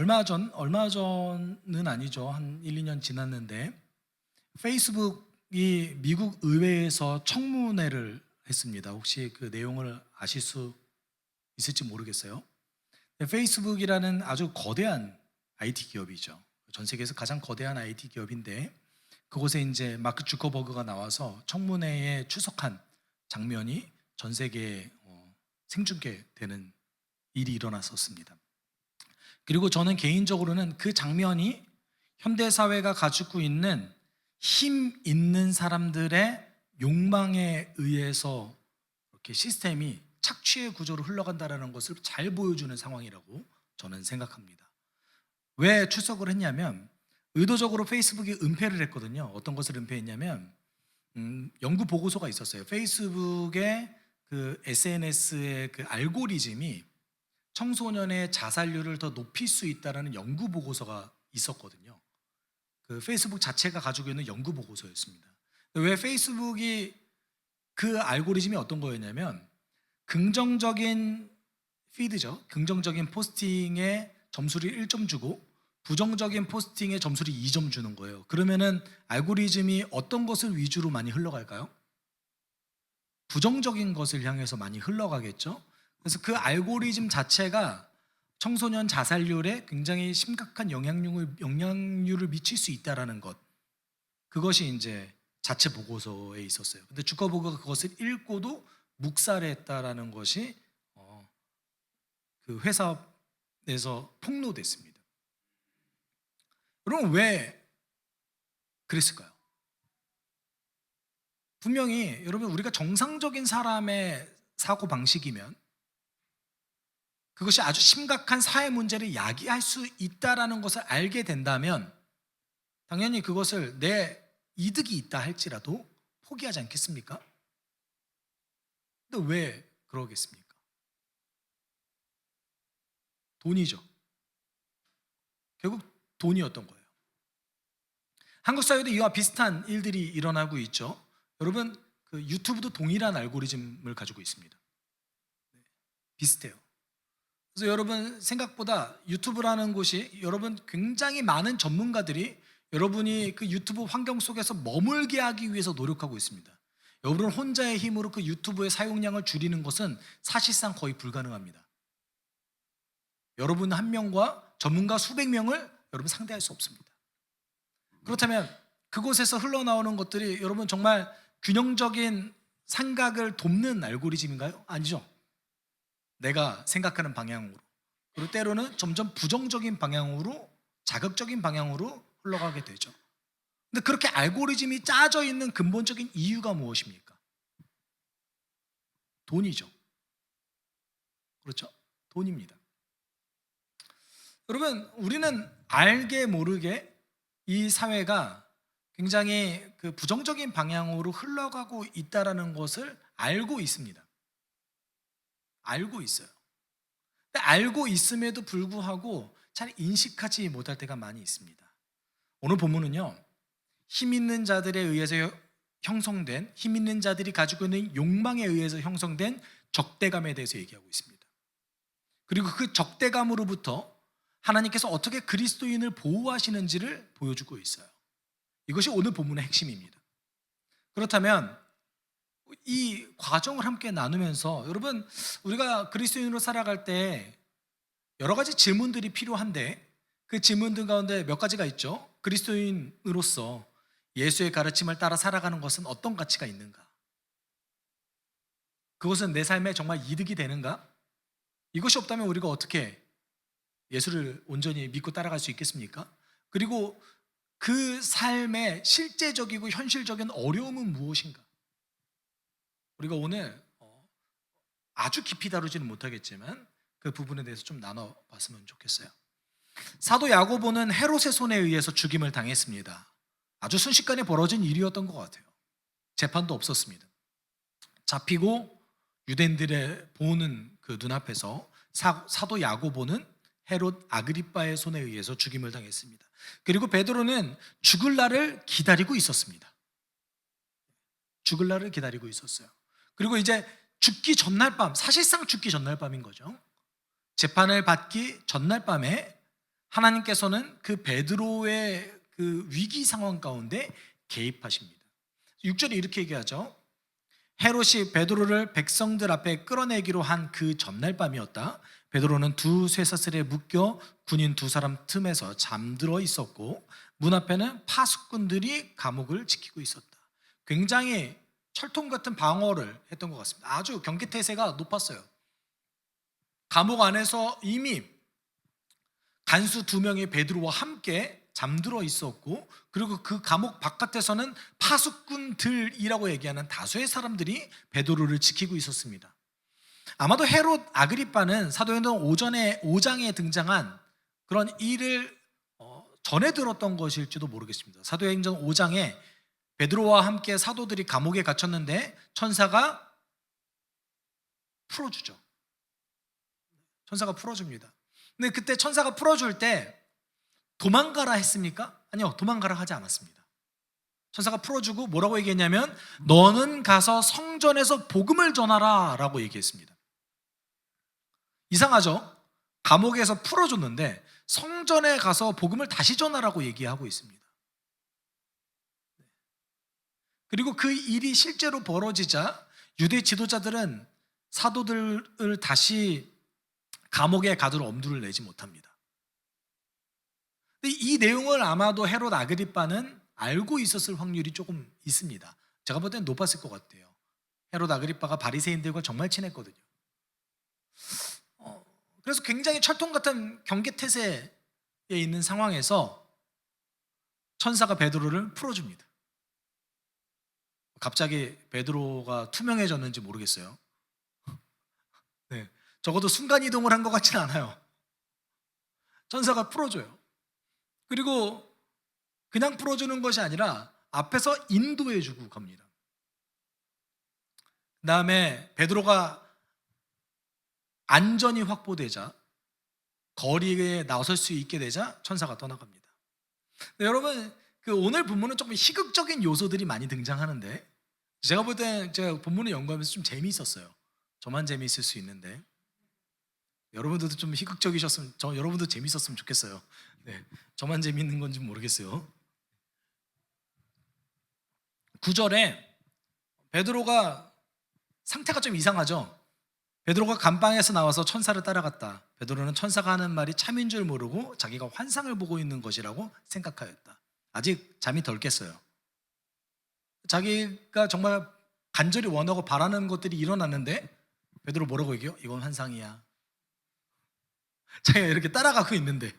얼마 전은 아니죠. 한 1, 2년 지났는데 페이스북이 미국 의회에서 청문회를 했습니다. 혹시 그 내용을 아실 수 있을지 모르겠어요. 페이스북이라는 아주 거대한 IT 기업이죠. 전 세계에서 가장 거대한 IT 기업인데 그곳에 이제 마크 주커버그가 나와서 청문회에 출석한 장면이 전 세계에 생중계되는 일이 일어났었습니다. 그리고 저는 개인적으로는 그 장면이 현대 사회가 가지고 있는 힘 있는 사람들의 욕망에 의해서 이렇게 시스템이 착취의 구조로 흘러간다는 것을 잘 보여주는 상황이라고 저는 생각합니다. 왜 출석을 했냐면 의도적으로 페이스북이 은폐를 했거든요. 어떤 것을 은폐했냐면 연구 보고서가 있었어요. 페이스북의 그 SNS의 그 알고리즘이 청소년의 자살률을 더 높일 수 있다는 연구 보고서가 있었거든요. 그 페이스북 자체가 가지고 있는 연구 보고서였습니다. 왜 페이스북이 그 알고리즘이 어떤 거였냐면 긍정적인 피드죠. 긍정적인 포스팅에 점수를 1점 주고 부정적인 포스팅에 점수를 2점 주는 거예요. 그러면은 알고리즘이 어떤 것을 위주로 많이 흘러갈까요? 부정적인 것을 향해서 많이 흘러가겠죠. 그래서 그 알고리즘 자체가 청소년 자살률에 굉장히 심각한 영향률을 미칠 수 있다라는 것, 그것이 이제 자체 보고서에 있었어요. 근데 주커버그가 그것을 읽고도 묵살했다라는 것이 그 회사 내에서 폭로됐습니다. 여러분 왜 그랬을까요? 분명히 여러분 우리가 정상적인 사람의 사고 방식이면 그것이 아주 심각한 사회 문제를 야기할 수 있다라는 것을 알게 된다면 당연히 그것을 내 이득이 있다 할지라도 포기하지 않겠습니까? 근데 왜 그러겠습니까? 돈이죠. 결국 돈이었던 거예요. 한국 사회도 이와 비슷한 일들이 일어나고 있죠. 여러분 그 유튜브도 동일한 알고리즘을 가지고 있습니다. 비슷해요. 그래서 여러분 생각보다 유튜브라는 곳이 여러분 굉장히 많은 전문가들이 여러분이 그 유튜브 환경 속에서 머물게 하기 위해서 노력하고 있습니다. 여러분 혼자의 힘으로 그 유튜브의 사용량을 줄이는 것은 사실상 거의 불가능합니다. 여러분 한 명과 전문가 수백 명을 여러분 상대할 수 없습니다. 그렇다면 그곳에서 흘러나오는 것들이 여러분 정말 균형적인 생각을 돕는 알고리즘인가요? 아니죠. 내가 생각하는 방향으로, 그리고 때로는 점점 부정적인 방향으로, 자극적인 방향으로 흘러가게 되죠. 근데 그렇게 알고리즘이 짜져 있는 근본적인 이유가 무엇입니까? 돈이죠. 그렇죠? 돈입니다. 여러분, 우리는 알게 모르게 이 사회가 굉장히 그 부정적인 방향으로 흘러가고 있다라는 것을 알고 있습니다. 알고 있어요. 근데 알고 있음에도 불구하고 잘 인식하지 못할 때가 많이 있습니다. 오늘 본문은요, 힘 있는 자들에 의해서 형성된, 힘 있는 자들이 가지고 있는 욕망에 의해서 형성된 적대감에 대해서 얘기하고 있습니다. 그리고 그 적대감으로부터 하나님께서 어떻게 그리스도인을 보호하시는지를 보여주고 있어요. 이것이 오늘 본문의 핵심입니다. 그렇다면 이 과정을 함께 나누면서 여러분 우리가 그리스도인으로 살아갈 때 여러 가지 질문들이 필요한데 그 질문들 가운데 몇 가지가 있죠. 그리스도인으로서 예수의 가르침을 따라 살아가는 것은 어떤 가치가 있는가? 그것은 내 삶에 정말 이득이 되는가? 이것이 없다면 우리가 어떻게 예수를 온전히 믿고 따라갈 수 있겠습니까? 그리고 그 삶의 실제적이고 현실적인 어려움은 무엇인가? 우리가 오늘 아주 깊이 다루지는 못하겠지만 그 부분에 대해서 좀 나눠봤으면 좋겠어요. 사도 야고보는 헤롯의 손에 의해서 죽임을 당했습니다. 아주 순식간에 벌어진 일이었던 것 같아요. 재판도 없었습니다. 잡히고 유대인들의 보는 그 눈앞에서 사도 야고보는 헤롯 아그리빠의 손에 의해서 죽임을 당했습니다. 그리고 베드로는 죽을 날을 기다리고 있었습니다. 죽을 날을 기다리고 있었어요. 그리고 이제 죽기 전날 밤, 사실상 죽기 전날 밤인 거죠. 재판을 받기 전날 밤에 하나님께서는 그 베드로의 그 위기 상황 가운데 개입하십니다. 6절에 이렇게 얘기하죠. 헤롯이 베드로를 백성들 앞에 끌어내기로 한 그 전날 밤이었다. 베드로는 두 쇠사슬에 묶여 군인 두 사람 틈에서 잠들어 있었고 문 앞에는 파수꾼들이 감옥을 지키고 있었다. 굉장히 철통 같은 방어를 했던 것 같습니다. 아주 경계태세가 높았어요. 감옥 안에서 이미 간수 두 명이 베드로와 함께 잠들어 있었고, 그리고 그 감옥 바깥에서는 파수꾼들이라고 얘기하는 다수의 사람들이 베드로를 지키고 있었습니다. 아마도 헤롯 아그리빠는 사도행전 5장에 등장한 그런 일을 전에 들었던 것일지도 모르겠습니다. 사도행전 5장에 베드로와 함께 사도들이 감옥에 갇혔는데 천사가 풀어주죠. 천사가 풀어줍니다. 근데 그때 천사가 풀어줄 때 도망가라 했습니까? 아니요, 도망가라 하지 않았습니다. 천사가 풀어주고 뭐라고 얘기했냐면 너는 가서 성전에서 복음을 전하라 라고 얘기했습니다. 이상하죠? 감옥에서 풀어줬는데 성전에 가서 복음을 다시 전하라고 얘기하고 있습니다. 그리고 그 일이 실제로 벌어지자 유대 지도자들은 사도들을 다시 감옥에 가두러 엄두를 내지 못합니다. 이 내용을 아마도 헤롯 아그리빠는 알고 있었을 확률이 조금 있습니다. 제가 볼 때는 높았을 것 같아요. 헤롯 아그리빠가 바리새인들과 정말 친했거든요. 그래서 굉장히 철통 같은 경계태세에 있는 상황에서 천사가 베드로를 풀어줍니다. 갑자기 베드로가 투명해졌는지 모르겠어요. 네, 적어도 순간이동을 한 것 같지는 않아요. 천사가 풀어줘요. 그리고 그냥 풀어주는 것이 아니라 앞에서 인도해주고 갑니다. 그 다음에 베드로가 안전이 확보되자, 거리에 나설 수 있게 되자 천사가 떠나갑니다. 여러분, 그 오늘 본문은 조금 희극적인 요소들이 많이 등장하는데 제가 볼 때 제가 본문을 연구하면서 좀 재미있었어요. 저만 재미있을 수 있는데 여러분들도 좀 희극적이셨으면, 여러분도 재미있었으면 좋겠어요. 네, 저만 재미있는 건지 모르겠어요. 9절에 베드로가 상태가 좀 이상하죠. 베드로가 감방에서 나와서 천사를 따라갔다. 베드로는 천사가 하는 말이 참인 줄 모르고 자기가 환상을 보고 있는 것이라고 생각하였다. 아직 잠이 덜 깼어요. 자기가 정말 간절히 원하고 바라는 것들이 일어났는데 베드로 뭐라고 얘기해요? 이건 환상이야. 자기가 이렇게 따라가고 있는데,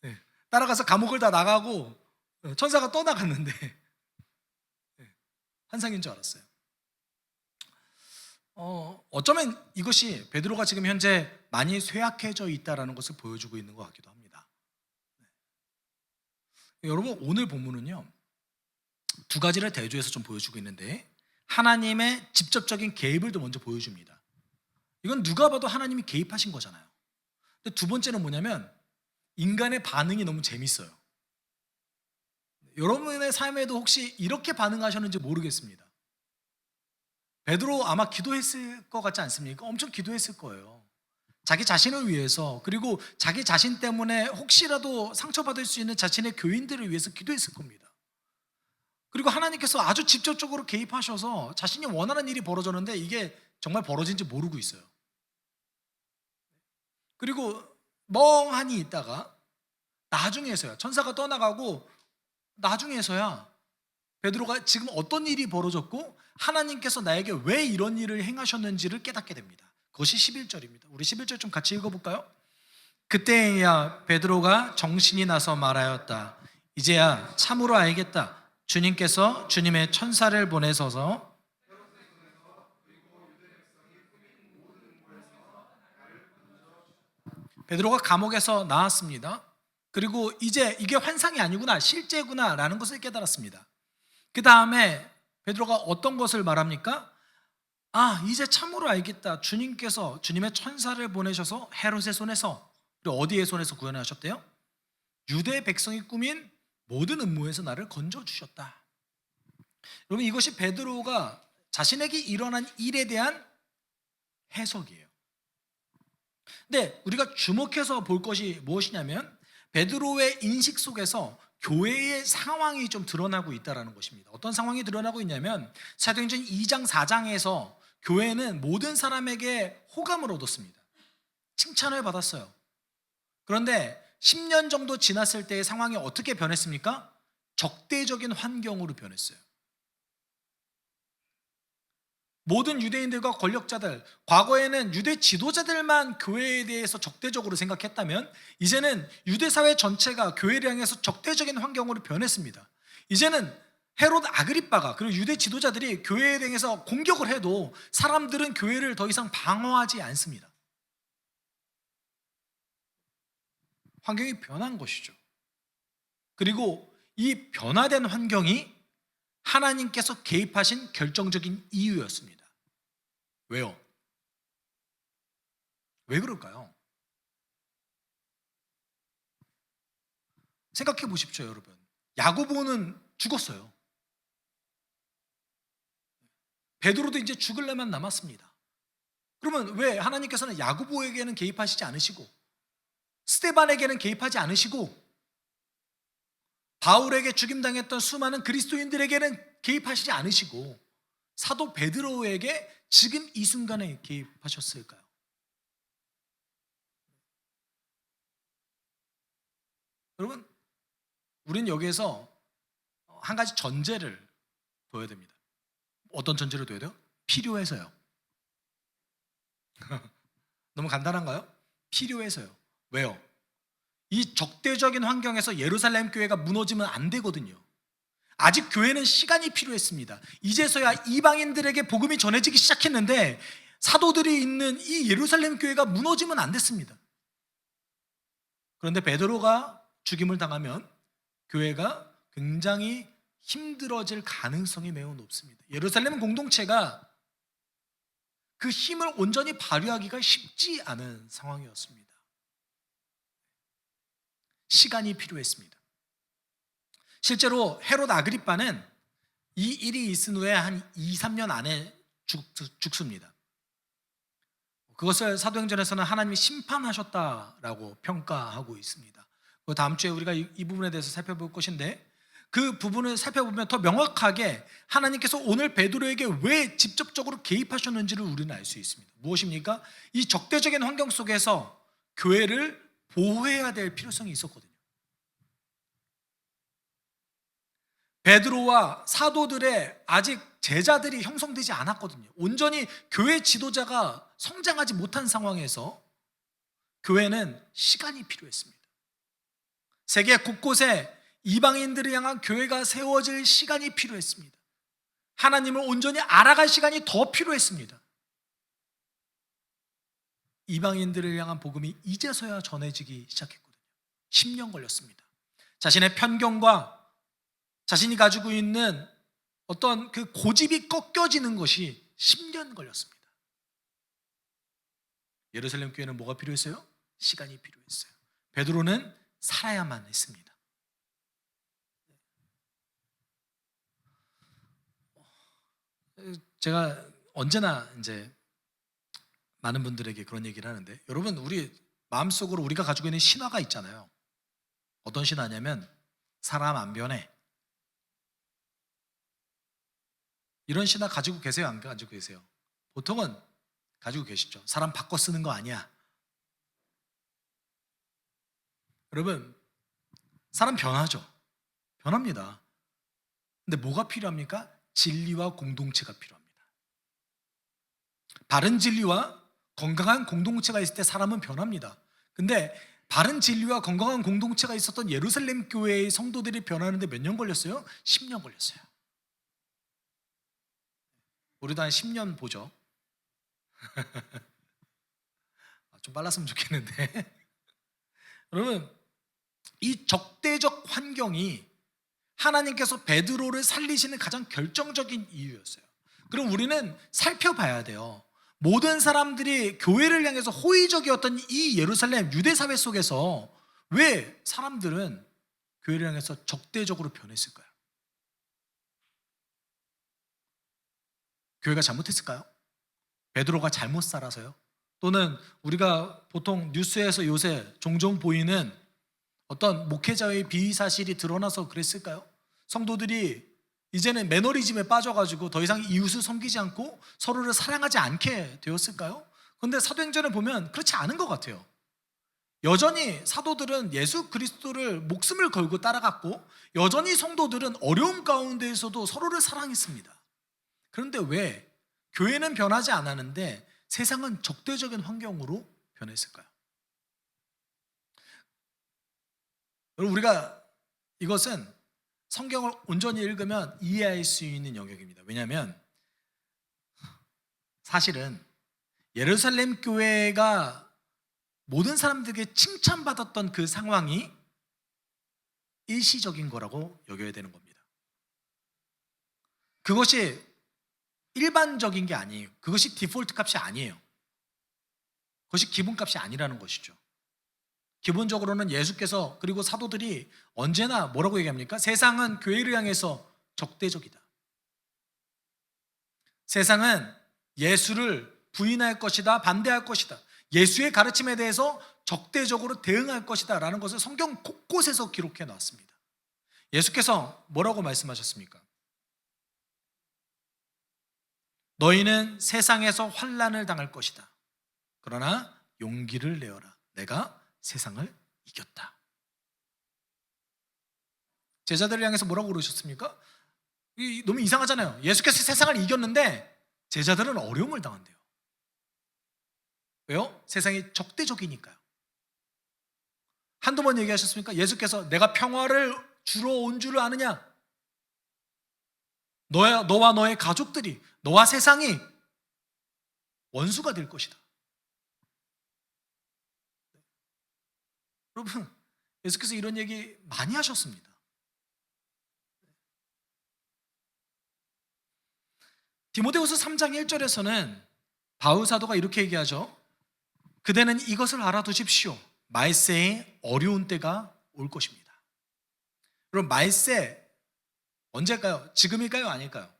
네, 따라가서 감옥을 다 나가고 천사가 떠나갔는데 환상인 줄 알았어요. 어쩌면 이것이 베드로가 지금 현재 많이 쇠약해져 있다는 것을 보여주고 있는 것 같기도 합니다. 여러분, 오늘 본문은요 두 가지를 대조해서 좀 보여주고 있는데 하나님의 직접적인 개입을 또 먼저 보여줍니다. 이건 누가 봐도 하나님이 개입하신 거잖아요. 근데 두 번째는 뭐냐면 인간의 반응이 너무 재밌어요. 여러분의 삶에도 혹시 이렇게 반응하셨는지 모르겠습니다. 베드로 아마 기도했을 것 같지 않습니까? 엄청 기도했을 거예요. 자기 자신을 위해서, 그리고 자기 자신 때문에 혹시라도 상처받을 수 있는 자신의 교인들을 위해서 기도했을 겁니다. 그리고 하나님께서 아주 직접적으로 개입하셔서 자신이 원하는 일이 벌어졌는데 이게 정말 벌어진지 모르고 있어요. 그리고 멍하니 있다가 나중에서야, 천사가 떠나가고 나중에서야 베드로가 지금 어떤 일이 벌어졌고 하나님께서 나에게 왜 이런 일을 행하셨는지를 깨닫게 됩니다. 그것이 11절입니다. 우리 11절 좀 같이 읽어볼까요? 그때야 베드로가 정신이 나서 말하였다. 이제야 참으로 알겠다. 주님께서 주님의 천사를 보내셔서 베드로가 감옥에서 나왔습니다. 그리고 이제 이게 환상이 아니구나, 실제구나 라는 것을 깨달았습니다. 그 다음에 베드로가 어떤 것을 말합니까? 이제 참으로 알겠다. 주님께서 주님의 천사를 보내셔서 헤롯의 손에서, 그리고 어디의 손에서 구원하셨대요? 유대 백성이 꾸민 모든 음모에서 나를 건져주셨다. 여러분, 이것이 베드로가 자신에게 일어난 일에 대한 해석이에요. 근데 우리가 주목해서 볼 것이 무엇이냐면 베드로의 인식 속에서 교회의 상황이 좀 드러나고 있다는 것입니다. 어떤 상황이 드러나고 있냐면 사도행전 2장 4장에서 교회는 모든 사람에게 호감을 얻었습니다. 칭찬을 받았어요. 그런데 10년 정도 지났을 때의 상황이 어떻게 변했습니까? 적대적인 환경으로 변했어요. 모든 유대인들과 권력자들, 과거에는 유대 지도자들만 교회에 대해서 적대적으로 생각했다면 이제는 유대 사회 전체가 교회를 향해서 적대적인 환경으로 변했습니다. 이제는 헤롯 아그리빠가 그리고 유대 지도자들이 교회에 대해서 공격을 해도 사람들은 교회를 더 이상 방어하지 않습니다. 환경이 변한 것이죠. 그리고 이 변화된 환경이 하나님께서 개입하신 결정적인 이유였습니다. 왜요? 왜 그럴까요? 생각해 보십시오, 여러분. 야고보는 죽었어요. 베드로도 이제 죽을래만 남았습니다. 그러면 왜 하나님께서는 야고보에게는 개입하시지 않으시고 스데반에게는 개입하지 않으시고 바울에게 죽임당했던 수많은 그리스도인들에게는 개입하시지 않으시고 사도 베드로에게 지금 이 순간에 개입하셨을까요? 여러분, 우리는 여기에서 한 가지 전제를 둬야 됩니다. 어떤 전제를 둬야 돼요? 필요해서요. 너무 간단한가요? 필요해서요. 왜요? 이 적대적인 환경에서 예루살렘 교회가 무너지면 안 되거든요. 아직 교회는 시간이 필요했습니다. 이제서야 이방인들에게 복음이 전해지기 시작했는데 사도들이 있는 이 예루살렘 교회가 무너지면 안 됐습니다. 그런데 베드로가 죽임을 당하면 교회가 굉장히 힘들어질 가능성이 매우 높습니다. 예루살렘 공동체가 그 힘을 온전히 발휘하기가 쉽지 않은 상황이었습니다. 시간이 필요했습니다. 실제로 헤롯 아그리빠는 이 일이 있은 후에 한 2, 3년 안에 죽습니다. 그것을 사도행전에서는 하나님이 심판하셨다라고 평가하고 있습니다. 그 다음 주에 우리가 이 부분에 대해서 살펴볼 것인데 그 부분을 살펴보면 더 명확하게 하나님께서 오늘 베드로에게 왜 직접적으로 개입하셨는지를 우리는 알 수 있습니다. 무엇입니까? 이 적대적인 환경 속에서 교회를 보호해야 될 필요성이 있었거든요. 베드로와 사도들의 아직 제자들이 형성되지 않았거든요. 온전히 교회 지도자가 성장하지 못한 상황에서 교회는 시간이 필요했습니다. 세계 곳곳에 이방인들을 향한 교회가 세워질 시간이 필요했습니다. 하나님을 온전히 알아갈 시간이 더 필요했습니다. 이방인들을 향한 복음이 이제서야 전해지기 시작했거든요. 10년 걸렸습니다. 자신의 편견과 자신이 가지고 있는 어떤 그 고집이 꺾여지는 것이 10년 걸렸습니다. 예루살렘 교회는 뭐가 필요했어요? 시간이 필요했어요. 베드로는 살아야만 했습니다. 제가 언제나 이제 많은 분들에게 그런 얘기를 하는데 여러분 우리 마음속으로 우리가 가지고 있는 신화가 있잖아요. 어떤 신화냐면 사람 안 변해. 이런 신화 가지고 계세요? 안 가지고 계세요? 보통은 가지고 계시죠. 사람 바꿔 쓰는 거 아니야. 여러분 사람 변하죠. 변합니다. 근데 뭐가 필요합니까? 진리와 공동체가 필요합니다. 바른 진리와 건강한 공동체가 있을 때 사람은 변합니다. 근데 바른 진리와 건강한 공동체가 있었던 예루살렘 교회의 성도들이 변하는데 몇 년 걸렸어요? 10년 걸렸어요. 우리도 한 10년 보죠. 좀 빨랐으면 좋겠는데 여러분 이 적대적 환경이 하나님께서 베드로를 살리시는 가장 결정적인 이유였어요. 그럼 우리는 살펴봐야 돼요. 모든 사람들이 교회를 향해서 호의적이었던 이 예루살렘 유대 사회 속에서 왜 사람들은 교회를 향해서 적대적으로 변했을까요? 교회가 잘못했을까요? 베드로가 잘못 살아서요? 또는 우리가 보통 뉴스에서 요새 종종 보이는 어떤 목회자의 비위 사실이 드러나서 그랬을까요? 성도들이 이제는 매너리즘에 빠져가지고 더 이상 이웃을 섬기지 않고 서로를 사랑하지 않게 되었을까요? 그런데 사도행전을 보면 그렇지 않은 것 같아요. 여전히 사도들은 예수 그리스도를 목숨을 걸고 따라갔고, 여전히 성도들은 어려움 가운데에서도 서로를 사랑했습니다. 그런데 왜 교회는 변하지 않았는데 세상은 적대적인 환경으로 변했을까요? 여러분, 우리가 이것은 성경을 온전히 읽으면 이해할 수 있는 영역입니다. 왜냐하면 사실은 예루살렘 교회가 모든 사람들에게 칭찬받았던 그 상황이 일시적인 거라고 여겨야 되는 겁니다. 그것이 일반적인 게 아니에요. 그것이 디폴트 값이 아니에요. 그것이 기본값이 아니라는 것이죠. 기본적으로는 예수께서 그리고 사도들이 언제나 뭐라고 얘기합니까? 세상은 교회를 향해서 적대적이다. 세상은 예수를 부인할 것이다, 반대할 것이다, 예수의 가르침에 대해서 적대적으로 대응할 것이다 라는 것을 성경 곳곳에서 기록해 놨습니다. 예수께서 뭐라고 말씀하셨습니까? 너희는 세상에서 환난을 당할 것이다. 그러나 용기를 내어라. 내가 세상을 이겼다. 제자들을 향해서 뭐라고 그러셨습니까? 너무 이상하잖아요. 예수께서 세상을 이겼는데 제자들은 어려움을 당한대요. 왜요? 세상이 적대적이니까요. 한두 번 얘기하셨습니까? 예수께서 내가 평화를 주러 온 줄 아느냐? 너와 너의 가족들이, 너와 세상이 원수가 될 것이다. 여러분, 예수께서 이런 얘기 많이 하셨습니다. 디모데후서 3장 1절에서는 바울 사도가 이렇게 얘기하죠. 그대는 이것을 알아두십시오. 말세에 어려운 때가 올 것입니다. 그럼 말세 언제일까요? 지금일까요? 아닐까요?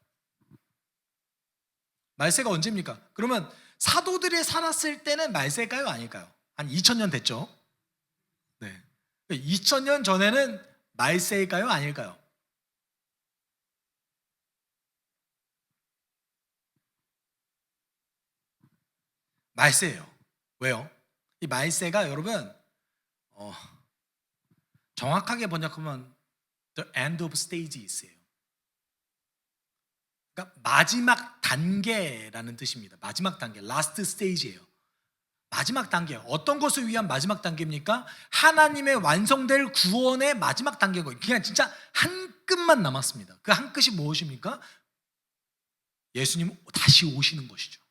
말세가 언제입니까? 그러면 사도들이 살았을 때는 말세일까요? 아닐까요? 한 2000년 됐죠? 네. 2000년 전에는 말세일까요? 아닐까요? 말세예요. 왜요? 이 말세가 여러분 정확하게 번역하면 the end of stages예요. 그러니까 마지막 단계라는 뜻입니다. 마지막 단계, last stage예요. 마지막 단계, 어떤 것을 위한 마지막 단계입니까? 하나님의 완성될 구원의 마지막 단계고, 그냥 진짜 한 끗만 남았습니다. 그 한 끗이 무엇입니까? 예수님 다시 오시는 것이죠.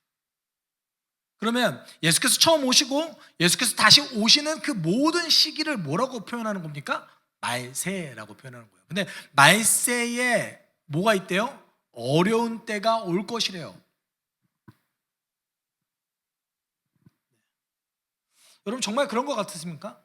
그러면 예수께서 처음 오시고 예수께서 다시 오시는 그 모든 시기를 뭐라고 표현하는 겁니까? 말세라고 표현하는 거예요. 근데 말세에 뭐가 있대요? 어려운 때가 올 것이래요. 여러분, 정말 그런 것 같으십니까?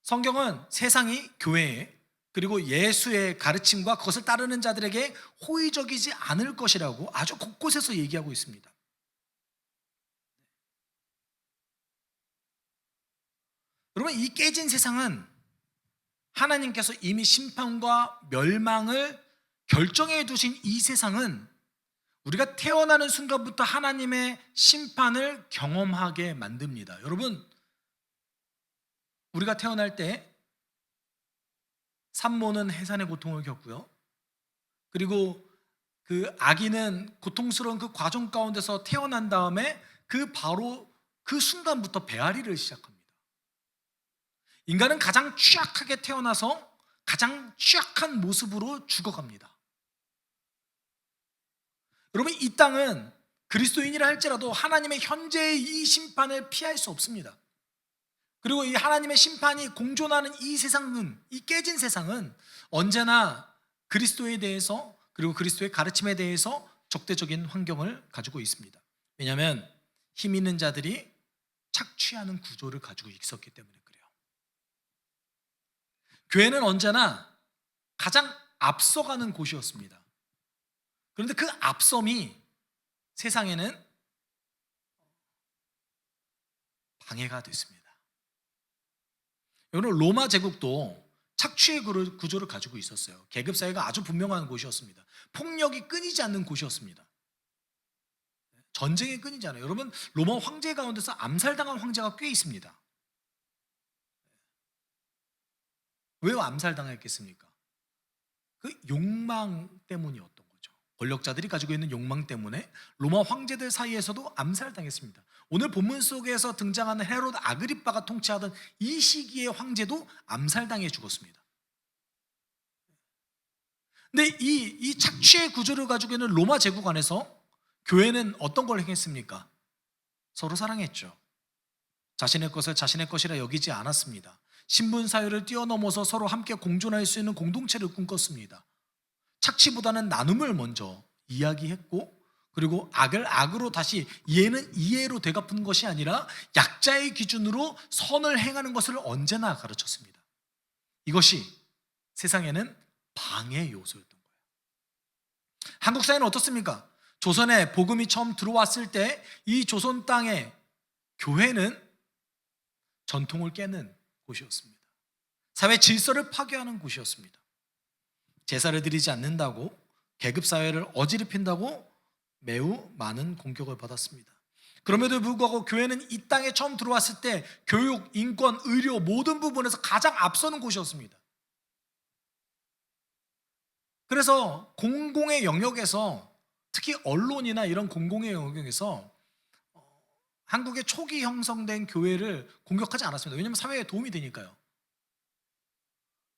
성경은 세상이 교회에, 그리고 예수의 가르침과 그것을 따르는 자들에게 호의적이지 않을 것이라고 아주 곳곳에서 얘기하고 있습니다. 여러분, 이 깨진 세상은 하나님께서 이미 심판과 멸망을 결정해 두신 이 세상은 우리가 태어나는 순간부터 하나님의 심판을 경험하게 만듭니다. 여러분, 우리가 태어날 때 산모는 해산의 고통을 겪고요. 그리고 그 아기는 고통스러운 그 과정 가운데서 태어난 다음에 바로 그 순간부터 배앓이를 시작합니다. 인간은 가장 취약하게 태어나서 가장 취약한 모습으로 죽어갑니다. 여러분, 이 땅은 그리스도인이라 할지라도 하나님의 현재의 이 심판을 피할 수 없습니다. 그리고 이 하나님의 심판이 공존하는 이 세상은, 이 깨진 세상은 언제나 그리스도에 대해서, 그리고 그리스도의 가르침에 대해서 적대적인 환경을 가지고 있습니다. 왜냐하면 힘 있는 자들이 착취하는 구조를 가지고 있었기 때문에 그래요. 교회는 언제나 가장 앞서가는 곳이었습니다. 그런데 그 앞섬이 세상에는 방해가 됐습니다. 여러분, 로마 제국도 착취의 구조를 가지고 있었어요. 계급 사회가 아주 분명한 곳이었습니다. 폭력이 끊이지 않는 곳이었습니다. 전쟁이 끊이지 않아요. 여러분, 로마 황제 가운데서 암살당한 황제가 꽤 있습니다. 왜 암살당했겠습니까? 그 욕망 때문이었던 거죠. 권력자들이 가지고 있는 욕망 때문에 로마 황제들 사이에서도 암살당했습니다. 오늘 본문 속에서 등장하는 헤로드 아그리빠가 통치하던 이 시기의 황제도 암살당해 죽었습니다. 근데 이 착취의 구조를 가지고 있는 로마 제국 안에서 교회는 어떤 걸 행했습니까? 서로 사랑했죠. 자신의 것을 자신의 것이라 여기지 않았습니다. 신분 사유를 뛰어넘어서 서로 함께 공존할 수 있는 공동체를 꿈꿨습니다. 착취보다는 나눔을 먼저 이야기했고, 그리고 악을 악으로 다시 이해는 이해로 되갚은 것이 아니라 약자의 기준으로 선을 행하는 것을 언제나 가르쳤습니다. 이것이 세상에는 방해 요소였던 거예요. 한국 사회는 어떻습니까? 조선에 복음이 처음 들어왔을 때 이 조선 땅에 교회는 전통을 깨는 곳이었습니다. 사회 질서를 파괴하는 곳이었습니다. 제사를 드리지 않는다고, 계급사회를 어지럽힌다고 매우 많은 공격을 받았습니다. 그럼에도 불구하고 교회는 이 땅에 처음 들어왔을 때 교육, 인권, 의료 모든 부분에서 가장 앞서는 곳이었습니다. 그래서 공공의 영역에서, 특히 언론이나 이런 공공의 영역에서 한국의 초기 형성된 교회를 공격하지 않았습니다. 왜냐하면 사회에 도움이 되니까요.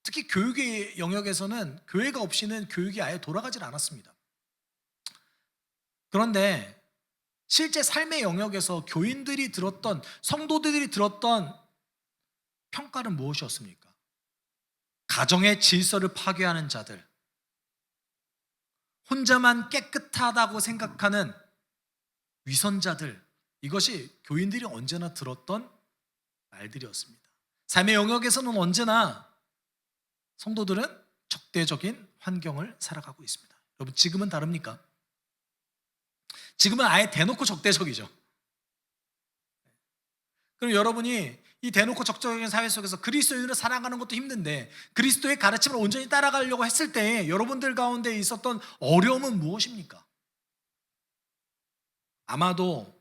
특히 교육의 영역에서는 교회가 없이는 교육이 아예 돌아가질 않았습니다. 그런데 실제 삶의 영역에서 교인들이 들었던, 성도들이 들었던 평가는 무엇이었습니까? 가정의 질서를 파괴하는 자들, 혼자만 깨끗하다고 생각하는 위선자들, 이것이 교인들이 언제나 들었던 말들이었습니다. 삶의 영역에서는 언제나 성도들은 적대적인 환경을 살아가고 있습니다. 여러분, 지금은 다릅니까? 지금은 아예 대놓고 적대적이죠. 그럼 여러분이 이 대놓고 적대적인 사회 속에서 그리스도인을 사랑하는 것도 힘든데 그리스도의 가르침을 온전히 따라가려고 했을 때 여러분들 가운데 있었던 어려움은 무엇입니까? 아마도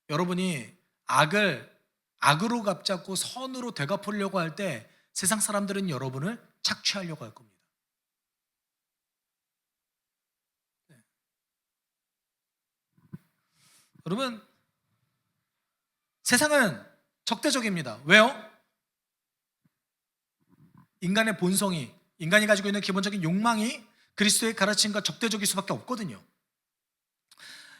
여러분이 악을 악으로 갚잡고 선으로 되갚으려고 할 때 세상 사람들은 여러분을 착취하려고 할 겁니다. 여러분, 세상은 적대적입니다. 왜요? 인간의 본성이, 인간이 가지고 있는 기본적인 욕망이 그리스도의 가르침과 적대적일 수밖에 없거든요.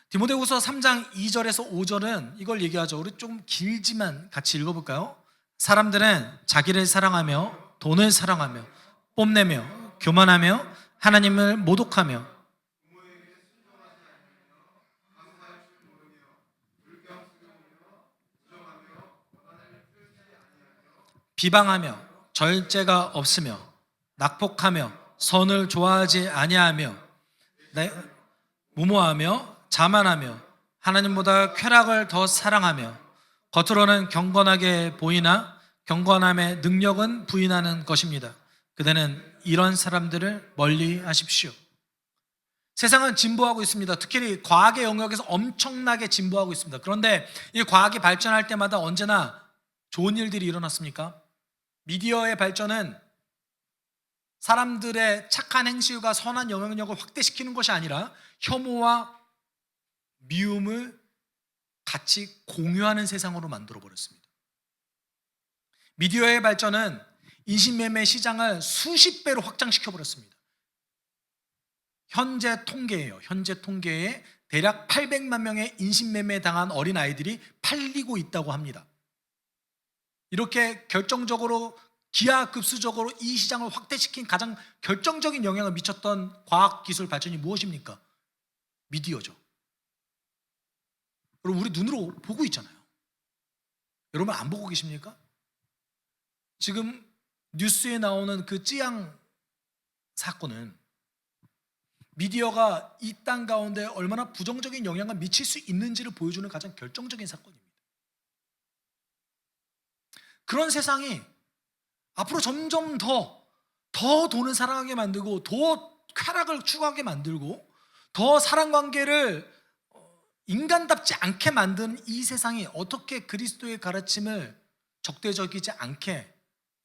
디모데후서 3장 2절에서 5절은 이걸 얘기하죠. 우리 좀 길지만 같이 읽어볼까요? 사람들은 자기를 사랑하며 돈을 사랑하며 뽐내며 교만하며 하나님을 모독하며 비방하며 절제가 없으며 낙폭하며 선을 좋아하지 아니하며 무모하며 자만하며 하나님보다 쾌락을 더 사랑하며 겉으로는 경건하게 보이나 경건함의 능력은 부인하는 것입니다. 그대는 이런 사람들을 멀리 하십시오. 세상은 진보하고 있습니다. 특히 과학의 영역에서 엄청나게 진보하고 있습니다. 그런데 이 과학이 발전할 때마다 언제나 좋은 일들이 일어났습니까? 미디어의 발전은 사람들의 착한 행실과 선한 영향력을 확대시키는 것이 아니라 혐오와 미움을 같이 공유하는 세상으로 만들어버렸습니다. 미디어의 발전은 인신매매 시장을 수십 배로 확장시켜버렸습니다. 현재 통계에 대략 800만 명의 인신매매 당한 어린아이들이 팔리고 있다고 합니다. 이렇게 결정적으로 기하급수적으로 이 시장을 확대시킨 가장 결정적인 영향을 미쳤던 과학기술 발전이 무엇입니까? 미디어죠. 여러분, 우리 눈으로 보고 있잖아요. 여러분 안 보고 계십니까? 지금 뉴스에 나오는 그 찌양 사건은 미디어가 이 땅 가운데 얼마나 부정적인 영향을 미칠 수 있는지를 보여주는 가장 결정적인 사건입니다. 그런 세상이 앞으로 점점 더 돈을 사랑하게 만들고, 더 쾌락을 추구하게 만들고, 더 사랑 관계를 인간답지 않게 만드는 이 세상이 어떻게 그리스도의 가르침을 적대적이지 않게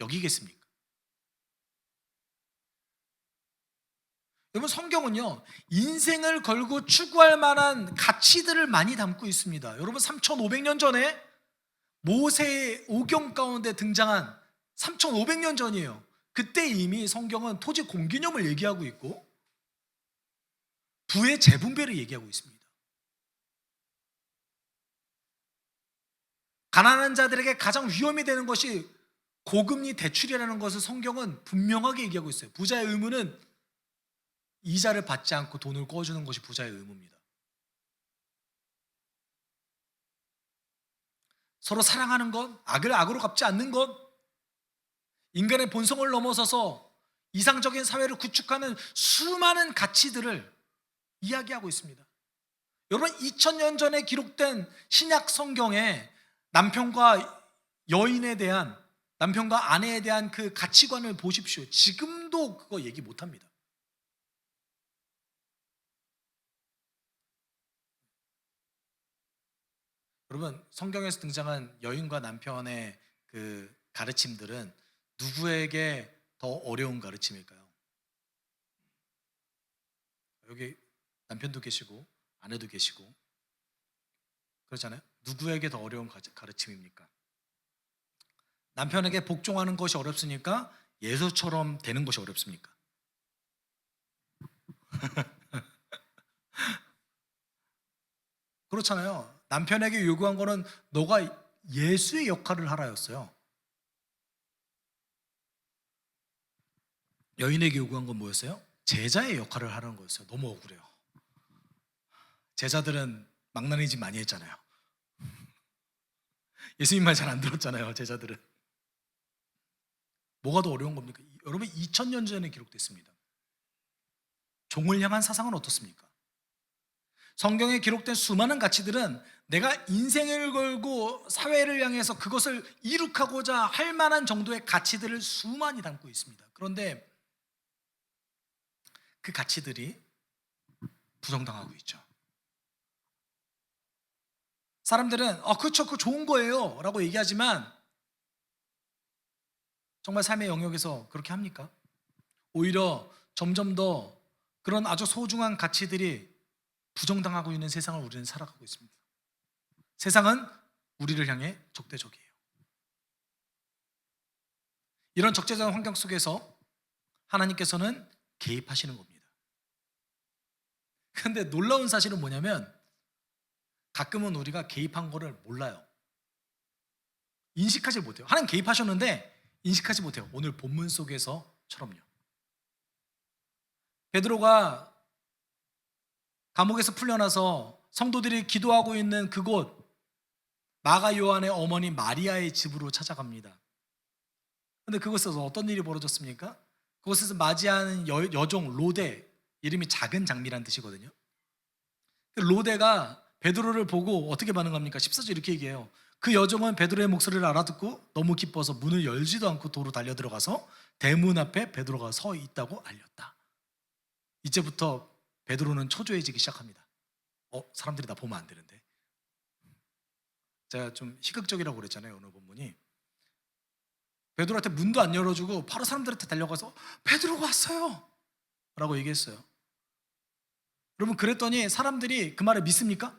여기겠습니까? 여러분, 성경은요, 인생을 걸고 추구할 만한 가치들을 많이 담고 있습니다. 여러분, 3,500년 전에 모세의 오경 가운데 등장한 3,500년 전이에요. 그때 이미 성경은 토지 공개념을 얘기하고 있고 부의 재분배를 얘기하고 있습니다. 가난한 자들에게 가장 위험이 되는 것이 고금리 대출이라는 것을 성경은 분명하게 얘기하고 있어요. 부자의 의무는 이자를 받지 않고 돈을 꿔주는 것이 부자의 의무입니다. 서로 사랑하는 것, 악을 악으로 갚지 않는 것, 인간의 본성을 넘어서서 이상적인 사회를 구축하는 수많은 가치들을 이야기하고 있습니다. 여러분, 2000년 전에 기록된 신약 성경에 남편과 여인에 대한, 남편과 아내에 대한 그 가치관을 보십시오. 지금도 그거 얘기 못합니다. 여러분, 성경에서 등장한 여인과 남편의 그 가르침들은 누구에게 더 어려운 가르침일까요? 여기 남편도 계시고 아내도 계시고 그렇잖아요. 누구에게 더 어려운 가르침입니까? 남편에게 복종하는 것이 어렵습니까? 예수처럼 되는 것이 어렵습니까? 그렇잖아요. 남편에게 요구한 거는 너가 예수의 역할을 하라였어요. 여인에게 요구한 건 뭐였어요? 제자의 역할을 하라는 거였어요. 너무 억울해요. 제자들은 망나니짓 많이 했잖아요. 예수님 말 잘 안 들었잖아요. 제자들은. 뭐가 더 어려운 겁니까? 여러분, 2000년 전에 기록됐습니다. 종을 향한 사상은 어떻습니까? 성경에 기록된 수많은 가치들은 내가 인생을 걸고 사회를 향해서 그것을 이룩하고자 할 만한 정도의 가치들을 수많이 담고 있습니다. 그런데 그 가치들이 부정당하고 있죠. 사람들은 그렇죠, 그거 좋은 거예요 라고 얘기하지만 정말 삶의 영역에서 그렇게 합니까? 오히려 점점 더 그런 아주 소중한 가치들이 부정당하고 있는 세상을 우리는 살아가고 있습니다. 세상은 우리를 향해 적대적이에요. 이런 적대적인 환경 속에서 하나님께서는 개입하시는 겁니다. 그런데 놀라운 사실은 뭐냐면 가끔은 우리가 개입한 거를 몰라요. 인식하지 못해요. 하나님 개입하셨는데 인식하지 못해요. 오늘 본문 속에서처럼요. 베드로가 감옥에서 풀려나서 성도들이 기도하고 있는 그곳, 마가 요한의 어머니 마리아의 집으로 찾아갑니다. 그런데 그곳에서 어떤 일이 벌어졌습니까? 그곳에서 맞이하는 여종 로데, 이름이 작은 장미란 뜻이거든요. 로데가 베드로를 보고 어떻게 반응합니까? 14절 이렇게 얘기해요. 그 여종은 베드로의 목소리를 알아듣고 너무 기뻐서 문을 열지도 않고 도로 달려 들어가서 대문 앞에 베드로가 서 있다고 알렸다. 이제부터 베드로는 초조해지기 시작합니다. 사람들이 나 보면 안 되는데. 제가 좀 희극적이라고 그랬잖아요, 오늘 본문이. 베드로한테 문도 안 열어주고 바로 사람들한테 달려가서 베드로가 왔어요 라고 얘기했어요. 여러분, 그랬더니 사람들이 그 말을 믿습니까?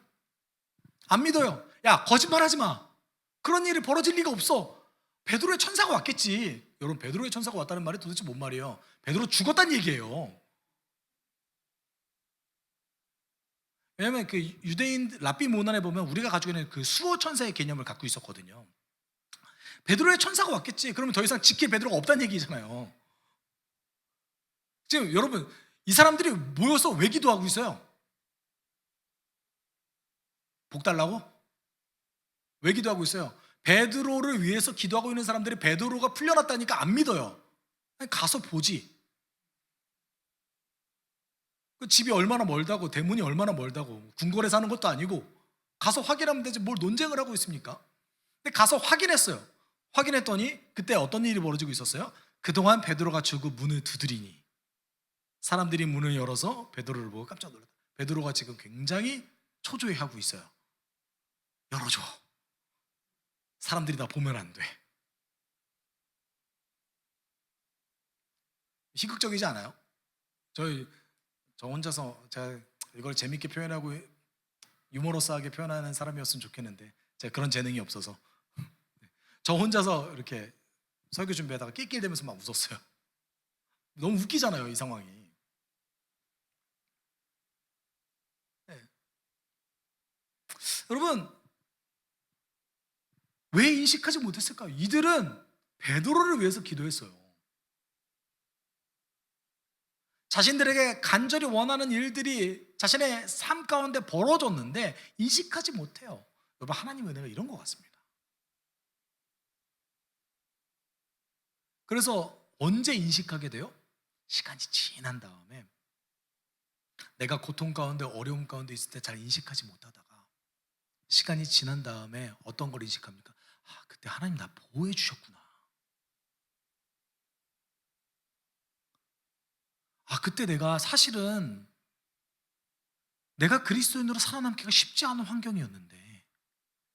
안 믿어요. 야, 거짓말하지 마. 그런 일이 벌어질 리가 없어. 베드로의 천사가 왔겠지. 여러분, 베드로의 천사가 왔다는 말이 도대체 뭔 말이에요? 베드로 죽었다는 얘기예요. 왜냐하면 그 유대인 랍비 문헌에 보면 우리가 가지고 있는 그 수호 천사의 개념을 갖고 있었거든요. 베드로의 천사가 왔겠지. 그러면 더 이상 지킬 베드로가 없다는 얘기잖아요. 지금 여러분, 이 사람들이 모여서 왜 기도하고 있어요? 복 달라고? 왜 기도하고 있어요? 베드로를 위해서 기도하고 있는 사람들이 베드로가 풀려났다니까 안 믿어요. 아니, 가서 보지. 그 집이 얼마나 멀다고, 대문이 얼마나 멀다고, 궁궐에 사는 것도 아니고 가서 확인하면 되지 뭘 논쟁을 하고 있습니까? 근데 가서 확인했어요. 확인했더니 그때 어떤 일이 벌어지고 있었어요? 그동안 베드로가 죽고 문을 두드리니 사람들이 문을 열어서 베드로를 보고 깜짝 놀랐다. 베드로가 지금 굉장히 초조해하고 있어요. 열어줘. 사람들이 다 보면 안 돼. 희극적이지 않아요? 저 혼자서 제가 이걸 재밌게 표현하고 유머러스하게 표현하는 사람이었으면 좋겠는데 제가 그런 재능이 없어서 저 혼자서 이렇게 설교 준비하다가 낄낄대면서 막 웃었어요. 너무 웃기잖아요, 이 상황이. 네. 여러분, 왜 인식하지 못했을까요? 이들은 베드로를 위해서 기도했어요. 자신들에게 간절히 원하는 일들이 자신의 삶 가운데 벌어졌는데 인식하지 못해요. 여러분, 하나님의 은혜가 이런 것 같습니다. 그래서 언제 인식하게 돼요? 시간이 지난 다음에 내가 고통 가운데 어려움 가운데 있을 때 잘 인식하지 못하다가 시간이 지난 다음에 어떤 걸 인식합니까? 아, 그때 하나님 나 보호해 주셨구나. 아, 그때 내가 사실은 내가 그리스도인으로 살아남기가 쉽지 않은 환경이었는데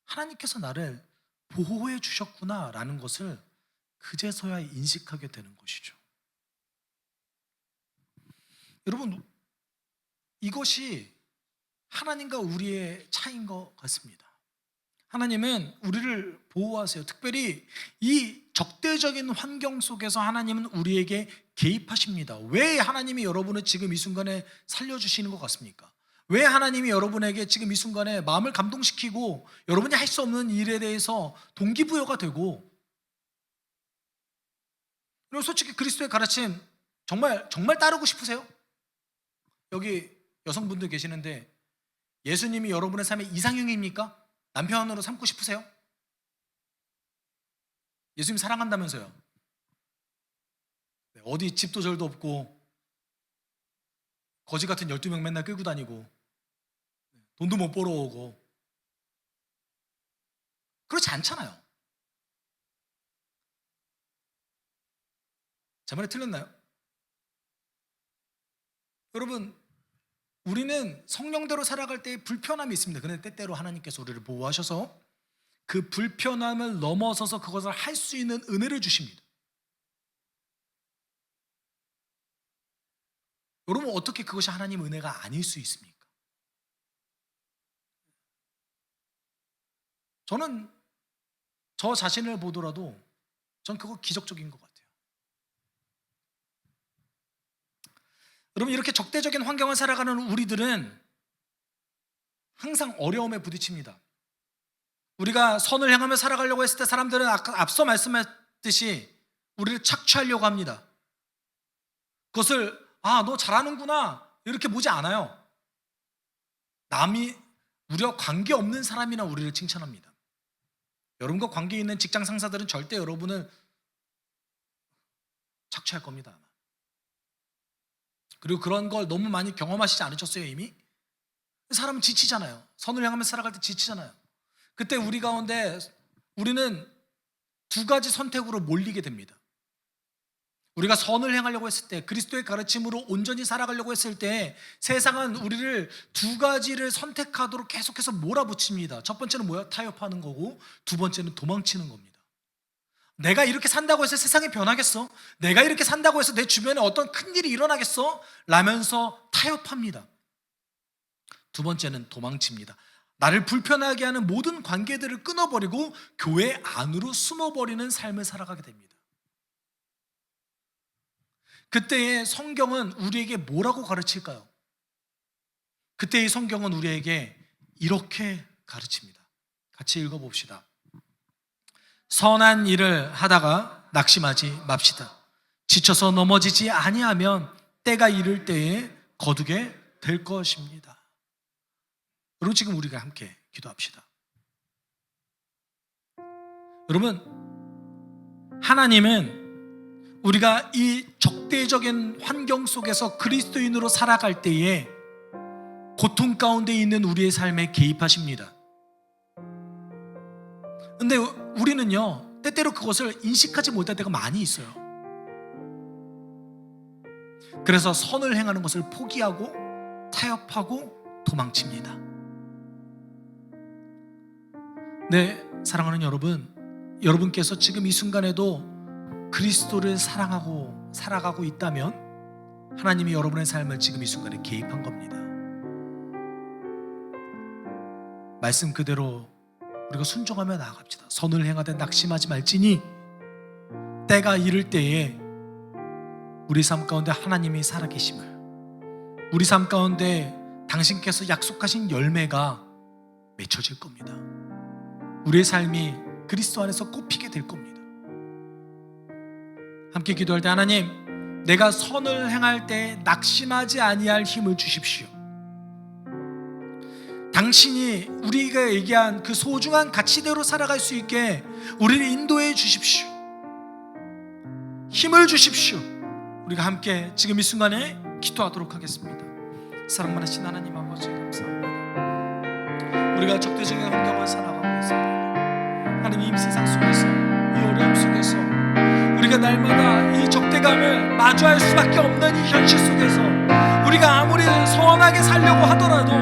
하나님께서 나를 보호해 주셨구나라는 것을 그제서야 인식하게 되는 것이죠. 여러분, 이것이 하나님과 우리의 차이인 것 같습니다. 하나님은 우리를 보호하세요. 특별히 이 적대적인 환경 속에서 하나님은 우리에게 개입하십니다. 왜 하나님이 여러분을 지금 이 순간에 살려주시는 것 같습니까? 왜 하나님이 여러분에게 지금 이 순간에 마음을 감동시키고 여러분이 할 수 없는 일에 대해서 동기부여가 되고, 그리고 솔직히 그리스도의 가르침 정말 따르고 싶으세요? 여기 여성분들 계시는데 예수님이 여러분의 삶의 이상형입니까? 남편으로 삼고 싶으세요? 예수님 사랑한다면서요. 어디 집도 절도 없고 거지 같은 12명 맨날 끌고 다니고 돈도 못 벌어오고 그렇지 않잖아요. 제 말이 틀렸나요? 여러분, 우리는 성령대로 살아갈 때 불편함이 있습니다. 그런데 때때로 하나님께서 우리를 보호하셔서 그 불편함을 넘어서서 그것을 할 수 있는 은혜를 주십니다. 여러분, 어떻게 그것이 하나님 은혜가 아닐 수 있습니까? 저는 저 자신을 보더라도 전 그거 기적적인 것 같아요. 여러분, 이렇게 적대적인 환경을 살아가는 우리들은 항상 어려움에 부딪힙니다. 우리가 선을 향하며 살아가려고 했을 때 사람들은 아까 앞서 말씀했듯이 우리를 착취하려고 합니다. 그것을 너 잘하는구나 이렇게 보지 않아요. 남이 우리와 관계없는 사람이나 우리를 칭찬합니다. 여러분과 관계 있는 직장 상사들은 절대 여러분을 착취할 겁니다. 아마. 그리고 그런 걸 너무 많이 경험하시지 않으셨어요 이미? 사람은 지치잖아요. 선을 향하면서 살아갈 때 지치잖아요. 그때 우리 가운데 우리는 두 가지 선택으로 몰리게 됩니다. 우리가 선을 행하려고 했을 때, 그리스도의 가르침으로 온전히 살아가려고 했을 때 세상은 우리를 두 가지를 선택하도록 계속해서 몰아붙입니다. 첫 번째는 뭐야? 타협하는 거고, 두 번째는 도망치는 겁니다. 내가 이렇게 산다고 해서 세상이 변하겠어? 내가 이렇게 산다고 해서 내 주변에 어떤 큰일이 일어나겠어? 라면서 타협합니다. 두 번째는 도망칩니다. 나를 불편하게 하는 모든 관계들을 끊어버리고 교회 안으로 숨어버리는 삶을 살아가게 됩니다. 그때의 성경은 우리에게 뭐라고 가르칠까요? 그때의 성경은 우리에게 이렇게 가르칩니다. 같이 읽어봅시다. 선한 일을 하다가 낙심하지 맙시다. 지쳐서 넘어지지 아니하면 때가 이를 때에 거두게 될 것입니다. 여러분, 지금 우리가 함께 기도합시다. 여러분, 하나님은 우리가 이 적대적인 환경 속에서 그리스도인으로 살아갈 때에 고통 가운데 있는 우리의 삶에 개입하십니다. 근데 우리는요, 때때로 그것을 인식하지 못할 때가 많이 있어요. 그래서 선을 행하는 것을 포기하고 타협하고 도망칩니다. 네, 사랑하는 여러분, 여러분께서 지금 이 순간에도 그리스도를 사랑하고 살아가고 있다면 하나님이 여러분의 삶을 지금 이 순간에 개입한 겁니다. 말씀 그대로 우리가 순종하며 나아갑시다. 선을 행하되 낙심하지 말지니 때가 이를 때에 우리 삶 가운데 하나님이 살아계심을, 우리 삶 가운데 당신께서 약속하신 열매가 맺혀질 겁니다. 우리의 삶이 그리스도 안에서 꽃피게 될 겁니다. 함께 기도할 때, 하나님, 내가 선을 행할 때 낙심하지 아니할 힘을 주십시오. 당신이 우리가 얘기한 그 소중한 가치대로 살아갈 수 있게 우리를 인도해 주십시오. 힘을 주십시오. 우리가 함께 지금 이 순간에 기도하도록 하겠습니다. 사랑 많으신 하나님 아버지, 감사합니다. 우리가 적대적인 환경을 살아가고 있습니다. 하나님, 이 세상 속에서, 이 어려움 속에서 우리가 날마다 이 적대감을 마주할 수밖에 없는 이 현실 속에서 우리가 아무리 선하게 살려고 하더라도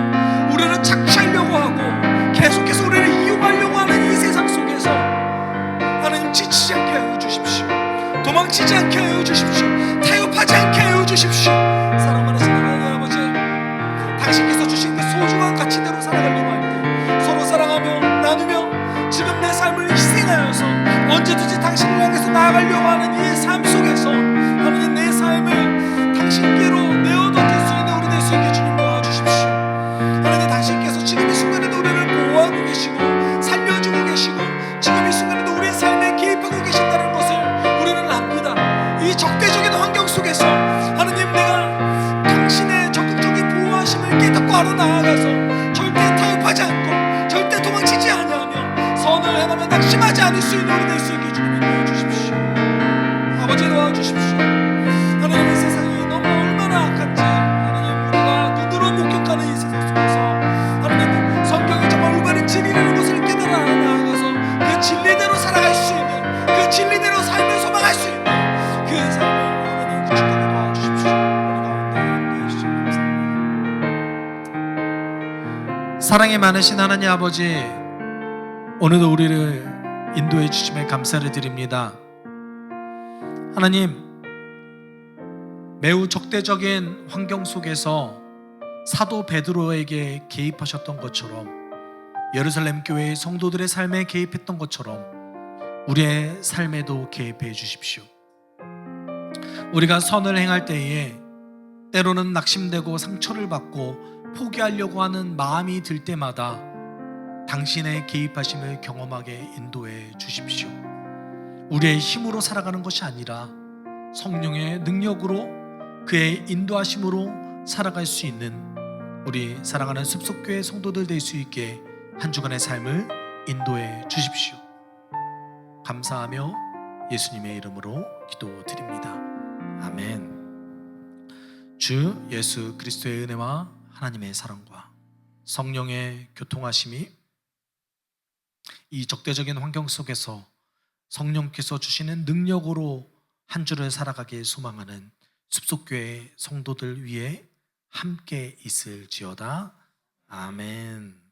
우리를 착취하려고 하고 계속해서 우리를 이용하려고 하는 이 세상 속에서 하나님, 지치지 않게 하여 주십시오. 도망치지 않게 하여 주십시오. 타협하지 않게 하여 주십시오. 사랑 많으신 하나님 아버지, 당신께서 주신 그 소중한 가치대로 살아가려고 할 때 서로 사랑하며 나누며 지금 내 삶을 희생하여서 언제든지 당신을 향해서 나아가려고 하는 이 삶 속에서 하나님, 내 삶을 당신께로 내어 던질 수 있는 우리 될 수 있게 주님 도와주십시오. 하나님, 당신께서 지금 이 순간에도 우리를 보호하고 계시고 살려주고 계시고 지금 이 순간에도 우리의 삶에 개입하고 계신다는 것을 우리는 압니다. 이 적대적인 환경 속에서 하나님, 내가 당신의 적극적인 보호하심을 깨닫고 하러 나아가서 절대 타협하지 않고 절대 도망치지 아니하며 선을 행하며 낙심하지 않을 수 있는 우리 될 수 있게 주님 도와주십시오. 아버지, 도와주십시오. 하나님, 이 세상이 너무 얼마나 악한지 하나님, 우리가 눈으로 목격하는 이 세상 속에서 하나님, 성경이 정말 올바른 진리라는 것을 깨달아 나아가서 그 진리대로 살아갈 수 있는, 그 진리대로 삶을 소망할 수 있는 그 삶을 하나님 구축하게 도와주십시오. 우리 가운데 인도해 주시옵소서. 감사합니다. 사랑이 많으신 하나님 아버지, 오늘도 우리를 인도해 주심에 감사를 드립니다. 하나님, 매우 적대적인 환경 속에서 사도 베드로에게 개입하셨던 것처럼, 예루살렘 교회의 성도들의 삶에 개입했던 것처럼 우리의 삶에도 개입해 주십시오. 우리가 선을 행할 때에 때로는 낙심되고 상처를 받고 포기하려고 하는 마음이 들 때마다 당신의 개입하심을 경험하게 인도해 주십시오. 우리의 힘으로 살아가는 것이 아니라 성령의 능력으로, 그의 인도하심으로 살아갈 수 있는 우리 사랑하는 숲속교회 성도들 될 수 있게 한 주간의 삶을 인도해 주십시오. 감사하며 예수님의 이름으로 기도드립니다. 아멘. 주 예수 그리스도의 은혜와 하나님의 사랑과 성령의 교통하심이 이 적대적인 환경 속에서 성령께서 주시는 능력으로 한 주를 살아가길 소망하는 숲속교회 성도들 위에 함께 있을지어다. 아멘.